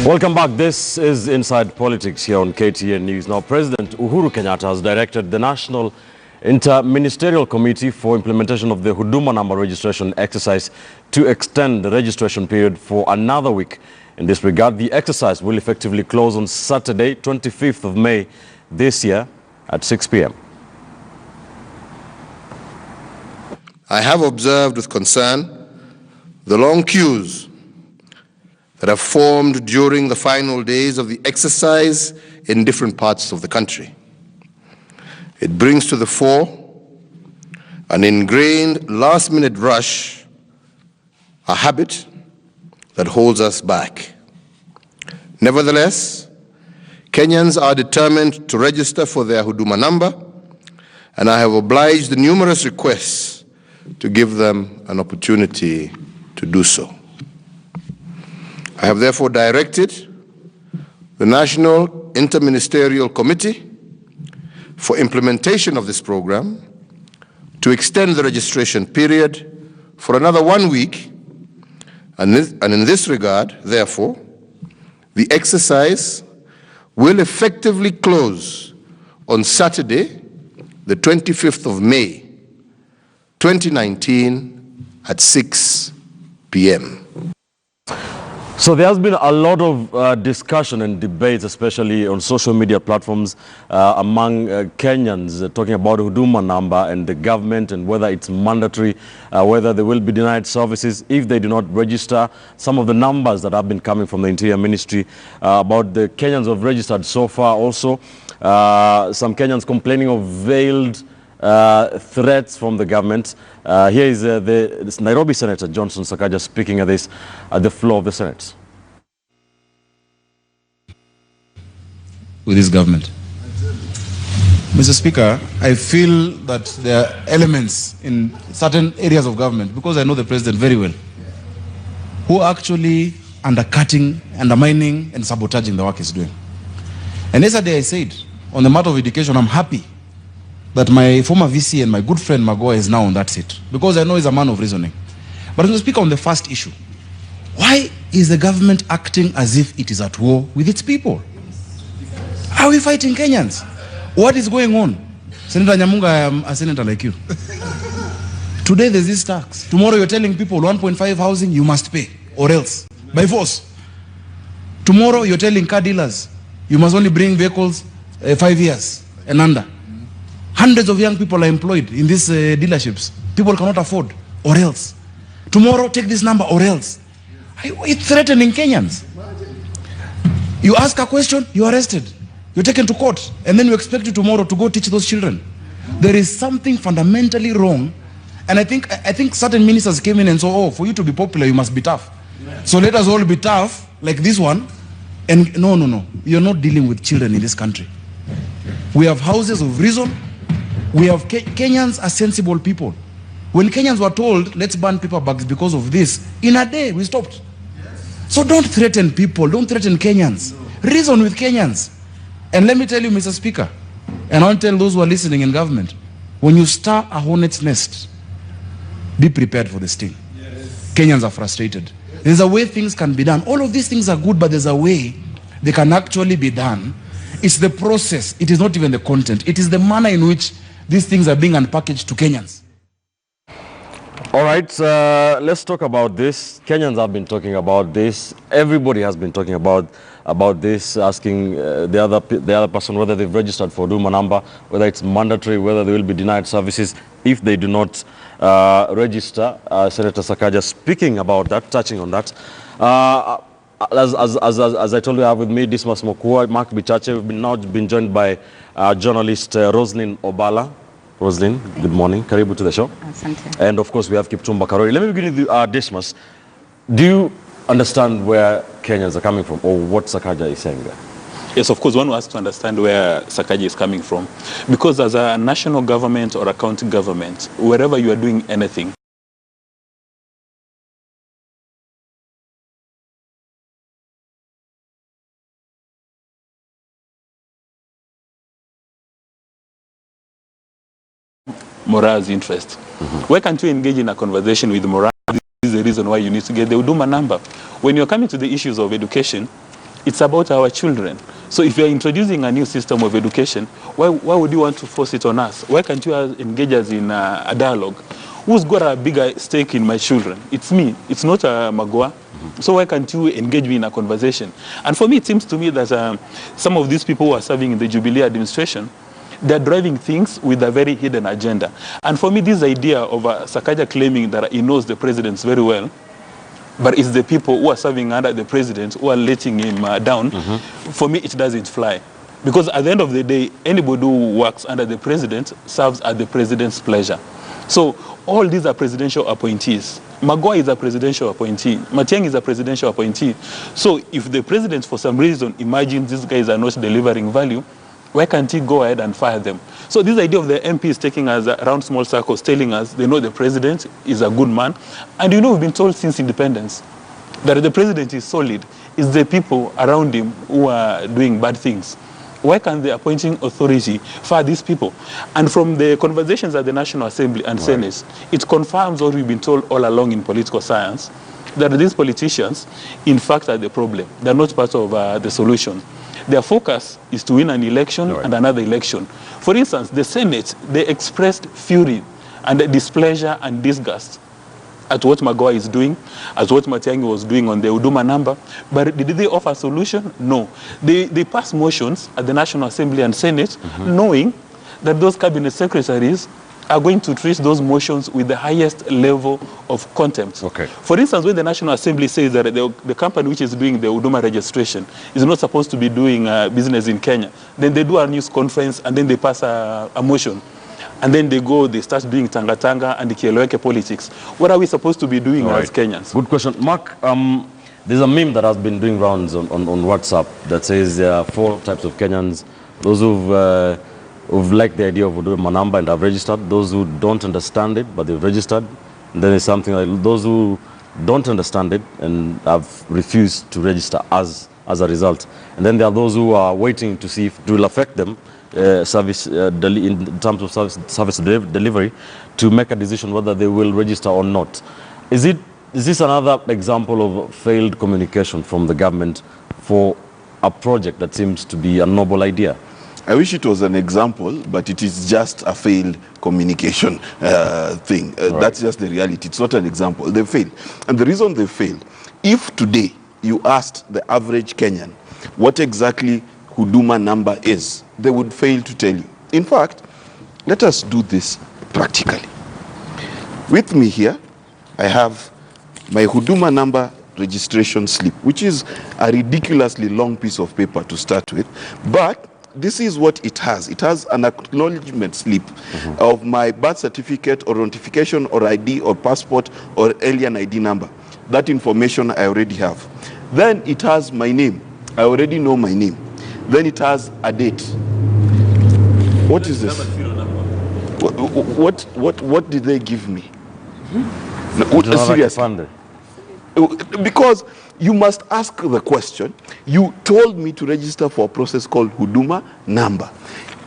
Welcome back. This is Inside Politics here on KTN News. Now, President Uhuru Kenyatta has directed the National Inter-Ministerial Committee for Implementation of the Huduma Namba registration exercise to extend the registration period for another week. In this regard, the exercise will effectively close on Saturday, 25th of May this year at 6 p.m. I have observed with concern the long queues that have formed during the final days of the exercise in different parts of the country. It brings to the fore an ingrained last-minute rush, a habit that holds us back. Nevertheless, Kenyans are determined to register for their Huduma Namba, and I have obliged the numerous requests to give them an opportunity to do so. I have therefore directed the National Interministerial Committee for Implementation of this program to extend the registration period for another 1 week, and in this regard, therefore, the exercise will effectively close on Saturday, the 25th of May, 2019 at 6 p.m. So there has been a lot of discussion and debates, especially on social media platforms among Kenyans, talking about Huduma Namba and the government and whether it's mandatory, whether they will be denied services if they do not register. Some of the numbers that have been coming from the Interior Ministry about the Kenyans who have registered so far also. Some Kenyans complaining of veiled threats from the government. Here is the Nairobi Senator Johnson Sakaja speaking at the floor of the Senate. With this government, Mr. Speaker, I feel that there are elements in certain areas of government, because I know the president very well, who are actually undercutting, undermining, and sabotaging the work he's doing. And yesterday I said, on the matter of education, I'm happy that my former VC and my good friend Magoa is now on that seat, because I know he's a man of reasoning. But Mr. Speaker, on the first issue, why is the government acting as if it is at war with its people? Are we fighting Kenyans? What is going on? Senator Nyamunga, I am a senator like you. Today there's this tax. Tomorrow you're telling people 1.5 housing you must pay, or else, by force. Tomorrow you're telling car dealers you must only bring vehicles 5 years and under. Hundreds of young people are employed in these dealerships. People cannot afford, or else. Tomorrow, take this number, or else. It's threatening Kenyans. You ask a question, you're arrested. You're taken to court, and then you expect you tomorrow to go teach those children. There is something fundamentally wrong, and I think certain ministers came in and said, oh, for you to be popular, you must be tough. So let us all be tough, like this one. And no. You're not dealing with children in this country. We have houses of reason. We have Kenyans are sensible people. When Kenyans were told, let's ban paper bags because of this, in a day we stopped. So don't threaten people, don't threaten Kenyans. Reason with Kenyans. And let me tell you, Mr. Speaker, and I'll tell those who are listening in government, when you stir a hornet's nest, be prepared for the sting. Yes. Kenyans are frustrated. There's a way things can be done. All of these things are good, but there's a way they can actually be done. It's the process. It is not even the content. It is the manner in which these things are being unpackaged to Kenyans. All right, let's talk about this. Kenyans have been talking about this. Everybody has been talking about this, asking the other person whether they've registered for Huduma Namba, whether it's mandatory, whether they will be denied services if they do not register. Senator Sakaja speaking about that, touching on that. As I told you, I have with me Dismas Mokua, Mark Bichache. We've now been joined by journalist Roslyn Obala. Roslyn, good morning. Karibu to the show. Asante. And of course, we have Kipchumba Karori. Let me begin with Dismas. Do you understand where Kenyans are coming from, or what Sakaja is saying there? Yes, of course, one has to understand where Sakaja is coming from. Because as a national government or a county government, wherever you are doing anything, Mora's interest. Why can't you engage in a conversation with Mora? This is the reason why you need to get the Huduma Namba. When you're coming to the issues of education, It's about our children. So if you're introducing a new system of education, why would you want to force it on us? Why can't you engage us in a dialogue? Who's got a bigger stake in my children? It's me. It's not Magua. So why can't you engage me in a conversation? And for me, it seems to me that some of these people who are serving in the Jubilee administration, they're driving things with a very hidden agenda. And for me, this idea of Sakaja claiming that he knows the presidents very well, but it's the people who are serving under the president who are letting him down, for me, it doesn't fly. Because at the end of the day, anybody who works under the president serves at the president's pleasure. So all these are presidential appointees. Magua is a presidential appointee. Matiang'i is a presidential appointee. So if the president, for some reason, imagines these guys are not delivering value, why can't he go ahead and fire them? So this idea of the MPs taking us around small circles, telling us they know the president is a good man. And we've been told since independence that the president is solid. It's the people around him who are doing bad things. Why can't the appointing authority fire these people? And from the conversations at the National Assembly and Senate, it confirms what we've been told all along in political science, that these politicians, in fact, are the problem. They're not part of the solution. Their focus is to win an election and another election. For instance, the Senate, they expressed fury and displeasure and disgust at what Magua is doing, as what Matiang'i was doing on the Huduma Namba. But did they offer a solution? No. They passed motions at the National Assembly and Senate, knowing that those cabinet secretaries are going to treat those motions with the highest level of contempt. Okay. For instance, when the National Assembly says that the company which is doing the Huduma registration is not supposed to be doing business in Kenya, then they do a news conference and then they pass a motion. And then they start doing tanga-tanga and the kieleweke politics. What are we supposed to be doing as Kenyans? Good question. Mark, there's a meme that has been doing rounds on WhatsApp that says there are 4 types of Kenyans. Those who've liked the idea of Huduma Namba and have registered. Those who don't understand it, but they've registered. And then there's something like those who don't understand it and have refused to register as a result. And then there are those who are waiting to see if it will affect them in terms of service delivery to make a decision whether they will register or not. Is this another example of failed communication from the government for a project that seems to be a noble idea? I wish it was an example, but it is just a failed communication thing. That's just the reality. It's not an example. They failed. And the reason they failed, if today you asked the average Kenyan what exactly Huduma Namba is, they would fail to tell you. In fact, let us do this practically. With me here, I have my Huduma Namba registration slip, which is a ridiculously long piece of paper to start with, but this is what it has. It has an acknowledgement slip of my birth certificate or identification or ID or passport or alien ID number. That information I already have. Then it has my name. I already know my name. Then it has a date. What is this? What did they give me? No, seriously. Because you must ask the question. You told me to register for a process called Huduma Namba.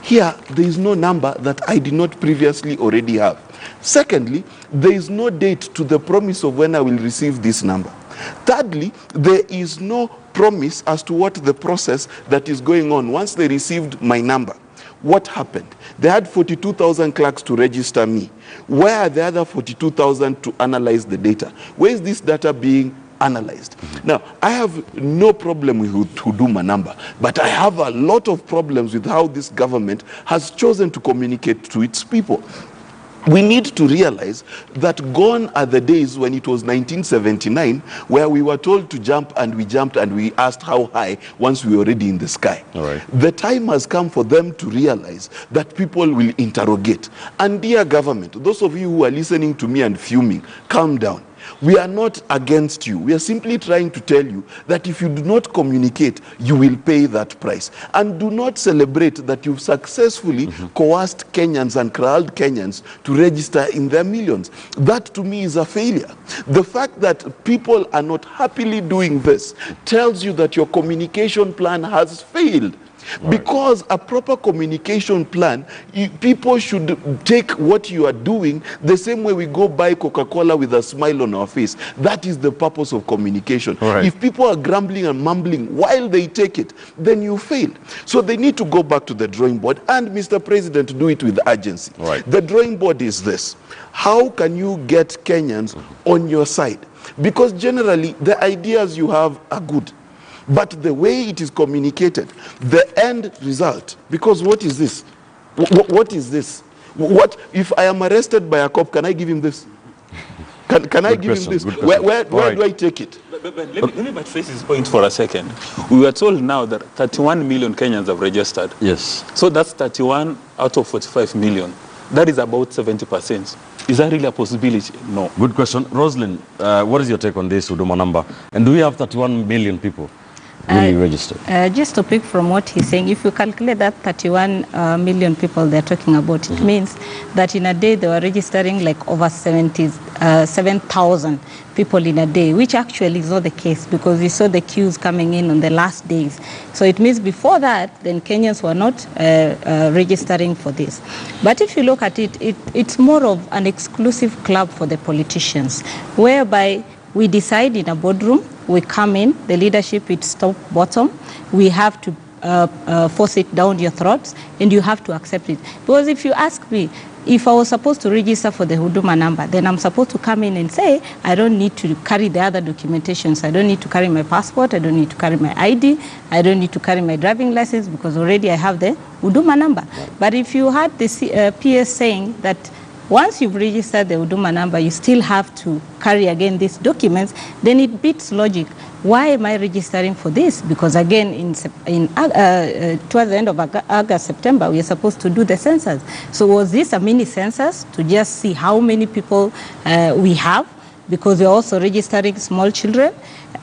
Here, there is no number that I did not previously already have. Secondly, there is no date to the promise of when I will receive this number. Thirdly, there is no promise as to what the process that is going on once they received my number. What happened? They had 42,000 clerks to register me. Where are the other 42,000 to analyze the data? Where is this data being analyzed? Now, I have no problem with Huduma Namba, but I have a lot of problems with how this government has chosen to communicate to its people. We need to realize that gone are the days when it was 1979, where we were told to jump and we jumped and we asked how high once we were already in the sky. All right. The time has come for them to realize that people will interrogate. And dear government, those of you who are listening to me and fuming, calm down. We are not against you. We are simply trying to tell you that if you do not communicate, you will pay that price. And do not celebrate that you've successfully coerced Kenyans and corralled Kenyans to register in their millions. That to me is a failure. The fact that people are not happily doing this tells you that your communication plan has failed. Right. Because a proper communication plan, people should take what you are doing the same way we go buy Coca-Cola with a smile on our face. That is the purpose of communication. Right. If people are grumbling and mumbling while they take it, then you fail. So they need to go back to the drawing board, and Mr. President, do it with urgency. Right. The drawing board is this: how can you get Kenyans on your side? Because generally the ideas you have are good, but the way it is communicated, the end result, because what is this? What is this? What if I am arrested by a cop? Can I give him this? Can I give him this? Where do I take it? But let me trace this point for a second. We were told now that 31 million Kenyans have registered. Yes. So that's 31 out of 45 million. That is about 70%. Is that really a possibility? No. Good question. Roslyn, what is your take on this Huduma number? And do we have 31 million people really registered? Just to pick from what he's saying, if you calculate that 31 million people they're talking about, it means that in a day they were registering like over 7,000 people in a day, which actually is not the case, because we saw the queues coming in on the last days. So it means before that, then Kenyans were not registering for this. But if you look at it, it's more of an exclusive club for the politicians, whereby we decide in a boardroom, we come in, the leadership, it's top, bottom. We have to force it down your throats, and you have to accept it. Because if you ask me, if I was supposed to register for the Huduma number, then I'm supposed to come in and say, I don't need to carry the other documentations. I don't need to carry my passport. I don't need to carry my ID. I don't need to carry my driving license, because already I have the Huduma number. But if you had the PS saying that once you've registered the Huduma number, you still have to carry again these documents, then it beats logic. Why am I registering for this? Because again, towards the end of August, September, we are supposed to do the census. So was this a mini census to just see how many people we have? Because we're also registering small children.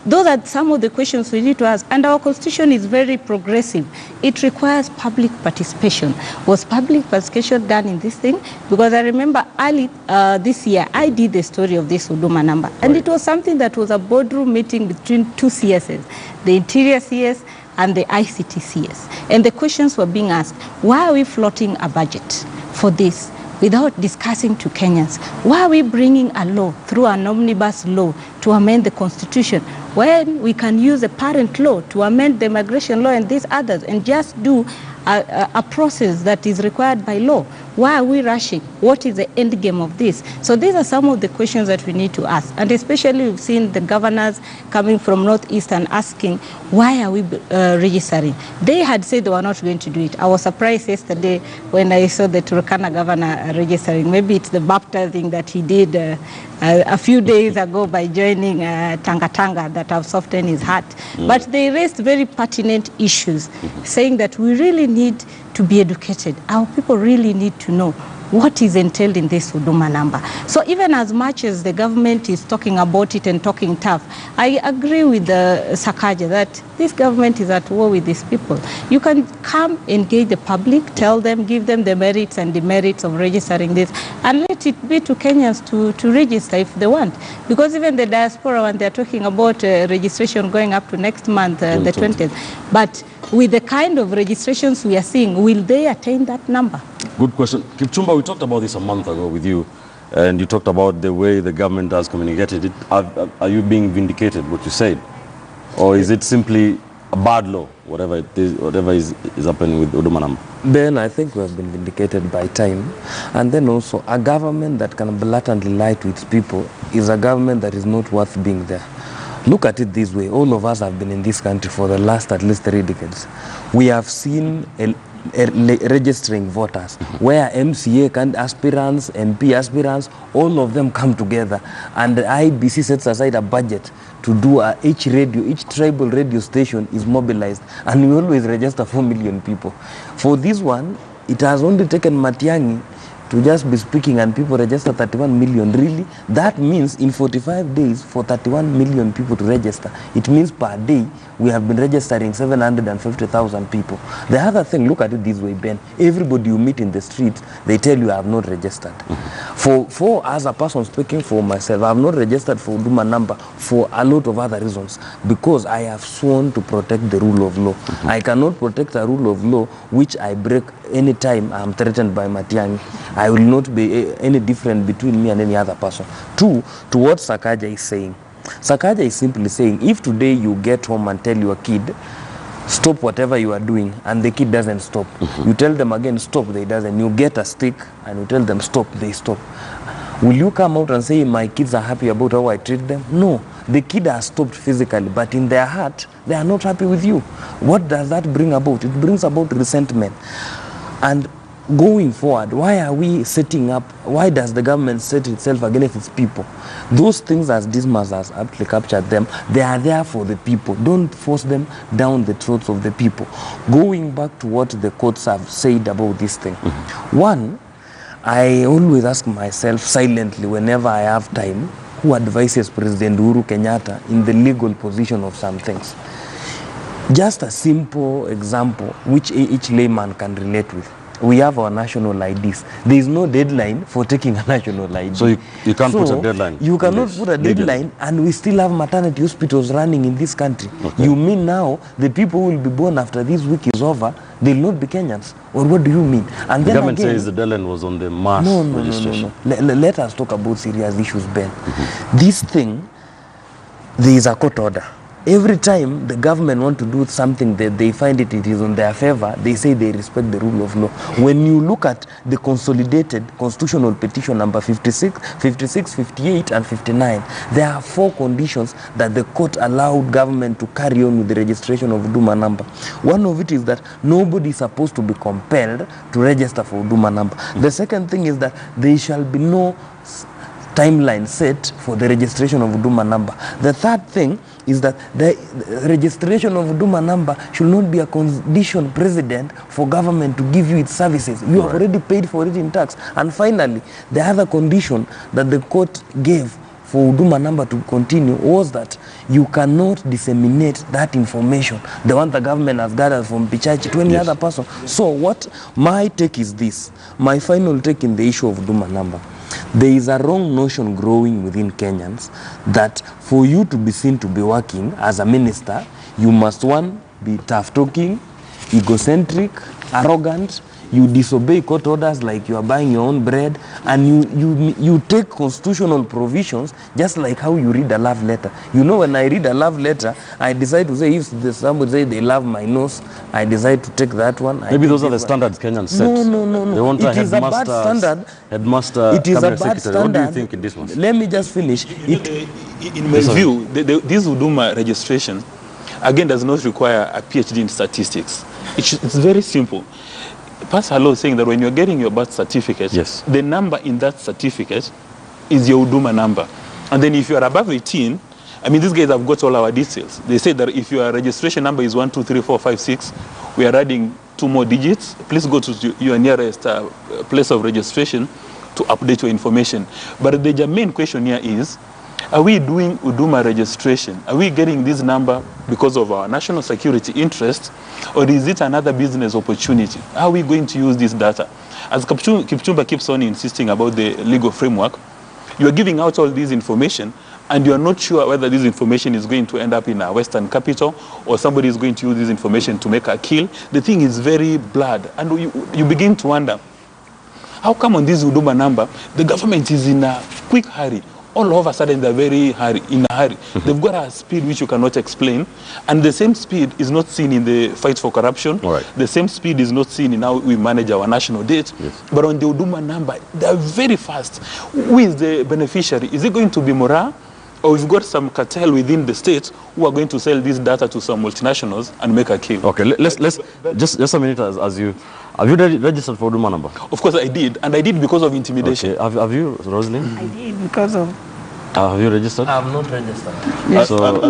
Those are some of the questions we need to ask. And our constitution is very progressive. It requires public participation. Was public participation done in this thing? Because I remember early this year, I did the story of this Huduma number. And it was something that was a boardroom meeting between two CSs, the Interior CS and the ICT CS. And the questions were being asked: why are we floating a budget for this without discussing to Kenyans? Why are we bringing a law through an omnibus law to amend the constitution when we can use a parent law to amend the immigration law and these others, and just do a process that is required by law? Why are we rushing? What is the end game of this? So these are some of the questions that we need to ask. And especially we've seen the governors coming from Northeast and asking, why are we registering? They had said they were not going to do it. I was surprised yesterday when I saw the Turkana governor registering. Maybe it's the baptizing that he did a few days ago by joining Tanga Tanga that have softened his heart. But they raised very pertinent issues, saying that we really need to be educated. Our people really need to know what is entailed in this Huduma number. So even as much as the government is talking about it and talking tough, I agree with Sakaja that this government is at war with these people. You can come, engage the public, tell them, give them the merits and demerits of registering this, and let it be to Kenyans to register if they want. Because even the diaspora, when they're talking about registration going up to next month, the 20th, but with the kind of registrations we are seeing, will they attain that number? Good question. Kipchumba, we talked about this a month ago with you, and you talked about the way the government has communicated it. Are you being vindicated, what you said? Or is it simply a bad law, whatever it is, whatever is happening with Huduma Namba? Ben, I think we have been vindicated by time. And then also, a government that can blatantly lie to its people is a government that is not worth being there. Look at it this way. All of us have been in this country for the last at least 3 decades. We have seen registering voters where MCA aspirants, MP aspirants, all of them come together, and the IBC sets aside a budget to do each tribal radio station is mobilized, and we always register 4 million people. For this one, it has only taken Matiang'i to just be speaking and people register 31 million, really? That means in 45 days for 31 million people to register, it means per day we have been registering 750,000 people. The other thing, look at it this way, Ben. Everybody you meet in the street, they tell you I have not registered. For as a person speaking for myself, I have not registered for Huduma Namba for a lot of other reasons, because I have sworn to protect the rule of law. I cannot protect a rule of law which I break any time I am threatened by Matiang'i. I will not be any different between me and any other person. Two, to what Sakaja is saying. Sakaja is simply saying, if today you get home and tell your kid, stop whatever you are doing, and the kid doesn't stop, you tell them again, stop, they doesn't. You get a stick and you tell them, stop, they stop. Will you come out and say, my kids are happy about how I treat them? No. The kid has stopped physically, but in their heart, they are not happy with you. What does that bring about? It brings about resentment. And going forward, why are we setting up, why does the government set itself against its people? Those things, as Dismas has aptly captured them, they are there for the people. Don't force them down the throats of the people. Going back to what the courts have said about this thing. One, I always ask myself silently whenever I have time, who advises President Uhuru Kenyatta in the legal position of some things. Just a simple example which each layman can relate with. We have our national IDs. There is no deadline for taking a national ID. So you can't put a deadline? You cannot put a deadline, and we still have maternity hospitals running in this country. Okay. You mean now the people who will be born after this week is over, they'll not be Kenyans? Or what do you mean? And the then government again, says the deadline was on the mass registration. No. Let us talk about serious issues, Ben. This thing, there is a court order. Every time the government want to do something that they find it is on their favor, they say they respect the rule of law. When you look at the consolidated constitutional petition number 56, 58, and 59, there are 4 conditions that the court allowed government to carry on with the registration of Huduma Namba. One of it is that nobody is supposed to be compelled to register for Huduma Namba. The second thing is that there shall be no timeline set for the registration of Huduma Namba. The third thing is that the registration of Huduma Namba should not be a condition precedent for government to give you its services. You have already paid for it in tax. And finally, the other condition that the court gave for Huduma Namba to continue was that you cannot disseminate that information, the one the government has gathered from Pichachi to any other person. So what my take is this, my final take in the issue of Huduma Namba. There is a wrong notion growing within Kenyans that for you to be seen to be working as a minister, you must, one, be tough-talking, egocentric, arrogant, you disobey court orders like you are buying your own bread, and you take constitutional provisions just like how you read a love letter. You know, when I read a love letter, I decide to say, if somebody say they love my nose, I decide to take that one. Maybe those are the standards Kenyans set. No. They want it is a bad standard. Headmaster, it is a bad secretary. standard. What do you think in this one? Let me just finish. In my view, this Huduma registration, again, does not require a PhD in statistics. It's very simple. Pastor Law is saying that when you're getting your birth certificate, yes, the number in that certificate is your Huduma number. And then if you are above 18, I mean, these guys have got all our details. They say that if your registration number is 1, 2, 3, 4, 5, 6, we are adding 2 more digits. Please go to your nearest place of registration to update your information. But the main question here is, are we doing Huduma registration? Are we getting this number because of our national security interest, or is it another business opportunity? How are we going to use this data? As Kipchumba keeps on insisting about the legal framework, you are giving out all this information, and you are not sure whether this information is going to end up in a Western capital, or somebody is going to use this information to make a kill. The thing is very blurred, and you begin to wonder, how come on this Huduma number, the government is in a quick hurry? All of a sudden, they're in a hurry. They've got a speed which you cannot explain. And the same speed is not seen in the fight for corruption. Right. The same speed is not seen in how we manage our national debt. Yes. But on the Huduma number, they're very fast. Who is the beneficiary? Is it going to be Mora? Or we've got some cartel within the state who are going to sell this data to some multinationals and make a kill? Okay, let's just a minute as you... Have you registered for Huduma Namba? Of course I did, and I did because of intimidation. Okay. Have you, Rosalind? I did because of... have you registered? I have not registered. Yes.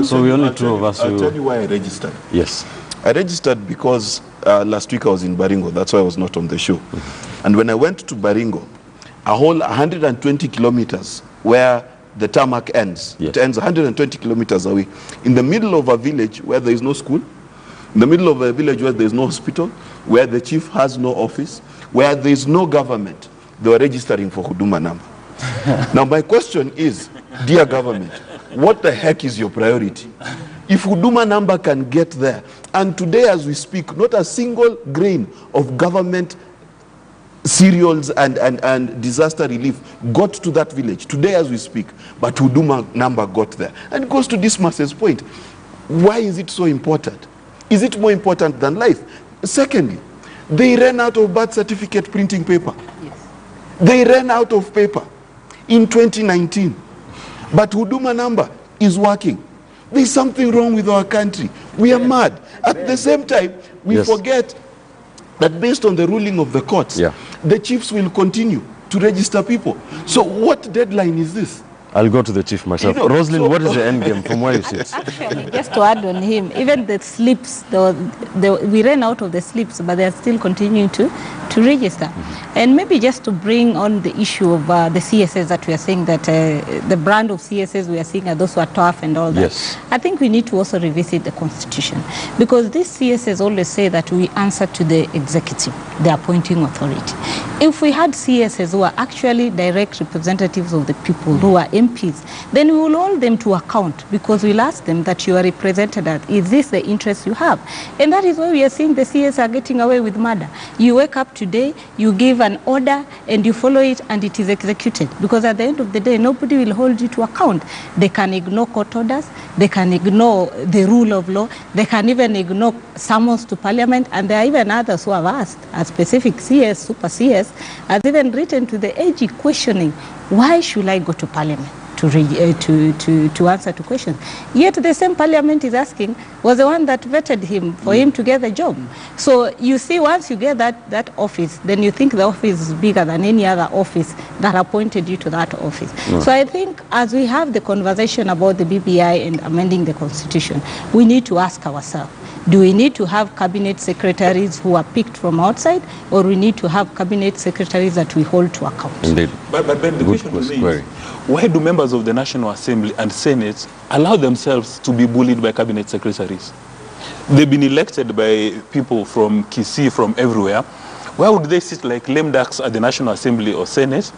So we only 2 of us. I'll tell you why I registered. Yes. I registered because last week I was in Baringo. That's why I was not on the show. And when I went to Baringo, a whole 120 kilometers where the tarmac ends. Yes. It ends 120 kilometers away. In the middle of a village where there is no school, in the middle of a village where there is no hospital, where the chief has no office, where there is no government, they were registering for Huduma Namba. Now my question is, dear government, what the heck is your priority? If Huduma Namba can get there, and today as we speak, not a single grain of government cereals and disaster relief got to that village today as we speak, but Huduma Namba got there. And it goes to Dismas's point. Why is it so important? Is it more important than life? Secondly, they ran out of birth certificate printing paper. Yes. They ran out of paper in 2019. But Huduma Namba is working. There's something wrong with our country. We are mad. At the same time, we forget that based on the ruling of the courts, the chiefs will continue to register people. So what deadline is this? I'll go to the chief myself. You know, Rosalind, what is the end game from where you sit? Actually, just to add on him, even the slips, we ran out of the slips, but they are still continuing to register. And maybe just to bring on the issue of the CSS that we are saying, that the brand of CSS we are seeing are those who are tough and all that. Yes. I think we need to also revisit the constitution, because these CSS always say that we answer to the executive, the appointing authority. If we had CSS who are actually direct representatives of the people, who are MPs, then we will hold them to account, because we'll ask them that you are represented as, is this the interest you have? And that is why we are seeing the CS are getting away with murder. You wake up today, you give an order and you follow it and it is executed, because at the end of the day, nobody will hold you to account. They can ignore court orders, they can ignore the rule of law, they can even ignore summons to parliament, and there are even others who have asked, a specific CS, super CS, has even written to the AG questioning, why should I go to parliament to answer to questions? Yet the same parliament is asking was the one that vetted him for him to get the job. So you see, once you get that office, then you think the office is bigger than any other office that appointed you to that office. So I think as we have the conversation about the BBI and amending the constitution, we need to ask ourselves, do we need to have cabinet secretaries who are picked from outside, or we need to have cabinet secretaries that we hold to account? Indeed. But the question to me is, why do members of the National Assembly and Senate allow themselves to be bullied by cabinet secretaries? They've been elected by people from Kisii, from everywhere. Why would they sit like lame ducks at the National Assembly or Senate,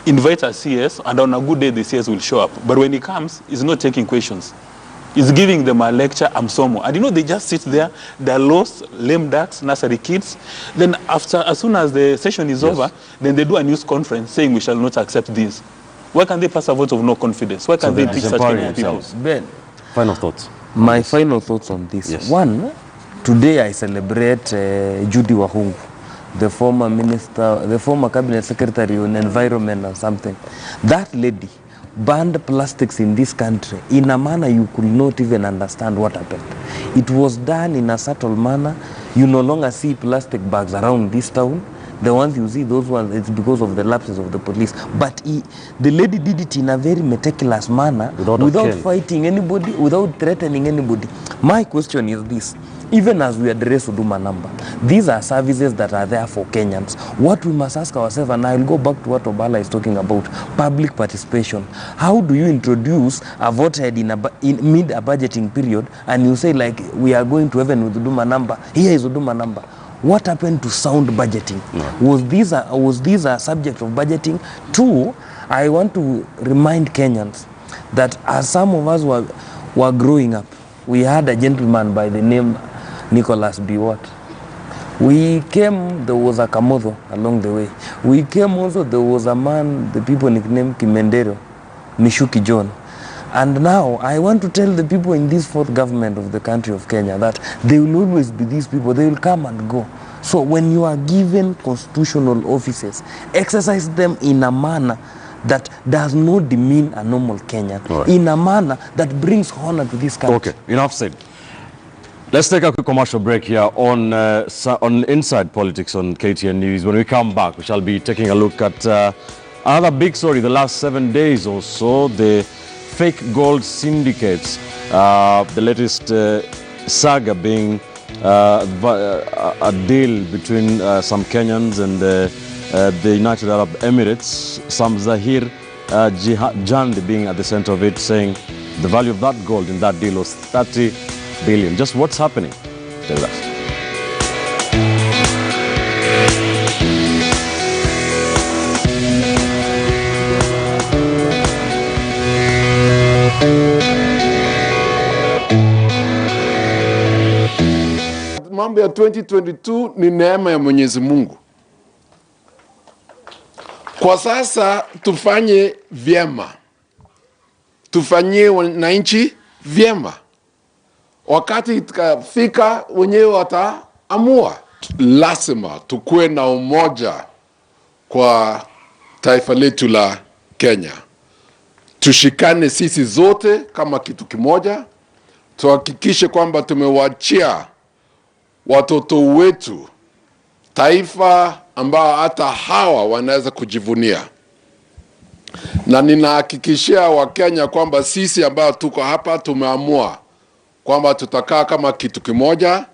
invite a CS, and on a good day the CS will show up? But when he comes, he's not taking questions. He's giving them a lecture, Amsomo. And you know, they just sit there, they're lost, lame ducks, nursery kids. Then as soon as the session is over, then they do a news conference saying we shall not accept this. Why can't they pass a vote of no confidence? Why can't they pick such kind of people? Ben, Final thoughts. my final thoughts on this. Yes. One, today I celebrate Judy Wahungu, the former minister, the former cabinet secretary on environment or something. That lady banned plastics in this country in a manner you could not even understand what happened. It was done in a subtle manner. You no longer see plastic bags around this town. The ones you see, those ones, it's because of the lapses of the police. But the lady did it in a very meticulous manner, without fighting anybody, without threatening anybody. My question is this: even as we address Huduma Namba, these are services that are there for Kenyans. What we must ask ourselves, and I'll go back to what Obala is talking about, public participation. How do you introduce a voter in mid a budgeting period, and you say like, we are going to heaven with Huduma Namba, here is Huduma Namba? What happened to sound budgeting? Was this a subject of budgeting? Two, I want to remind Kenyans that as some of us were growing up, we had a gentleman by the name Nicholas Biwott. We came, there was a Kamotho along the way. We came also, there was a man, the people nicknamed Kimendero, Mishuki John. And now I want to tell the people in this fourth government of the country of Kenya that they will always be these people. They will come and go. So when you are given constitutional offices, exercise them in a manner that does not demean a normal Kenyan, in a manner that brings honor to this country. Okay, enough said. Let's take a quick commercial break here on Inside Politics on KTN News. When we come back, we shall be taking a look at another big story the last 7 days or so, the fake gold syndicates, the latest saga being a deal between some Kenyans and the United Arab Emirates. Sam Zahir Jandi being at the center of it, saying the value of that gold in that deal was 30 billion. Just what's happening? Tell us. Mambo ya 2022 ni neema ya Mwenyezi Mungu. Kwa sasa tufanye vyema, tufanyie wananchi vyema. Wakati itakafika wenyewe wataamua. Lazima tukue na umoja kwa taifa letu la Kenya. Tushikane sisi zote kama kitu kimoja. Tuhakikishe kwamba tumewachia watoto wetu taifa ambao hata hawa wanaweza kujivunia. Na ninahakikishia Wakenya kwamba sisi ambao tuko hapa tumeamua kwamba tutakaa kama kitu kimoja,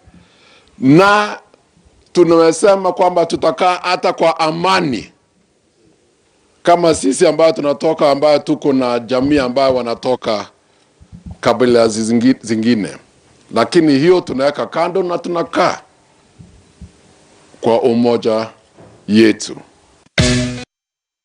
na tunasema kwamba tutakaa hata kwa amani kama sisi ambao tunatoka, ambao tuko na jamii ambao wanatoka kabila zingine. Lakini hiyo tunaweka kando na tunakaa kwa umoja yetu.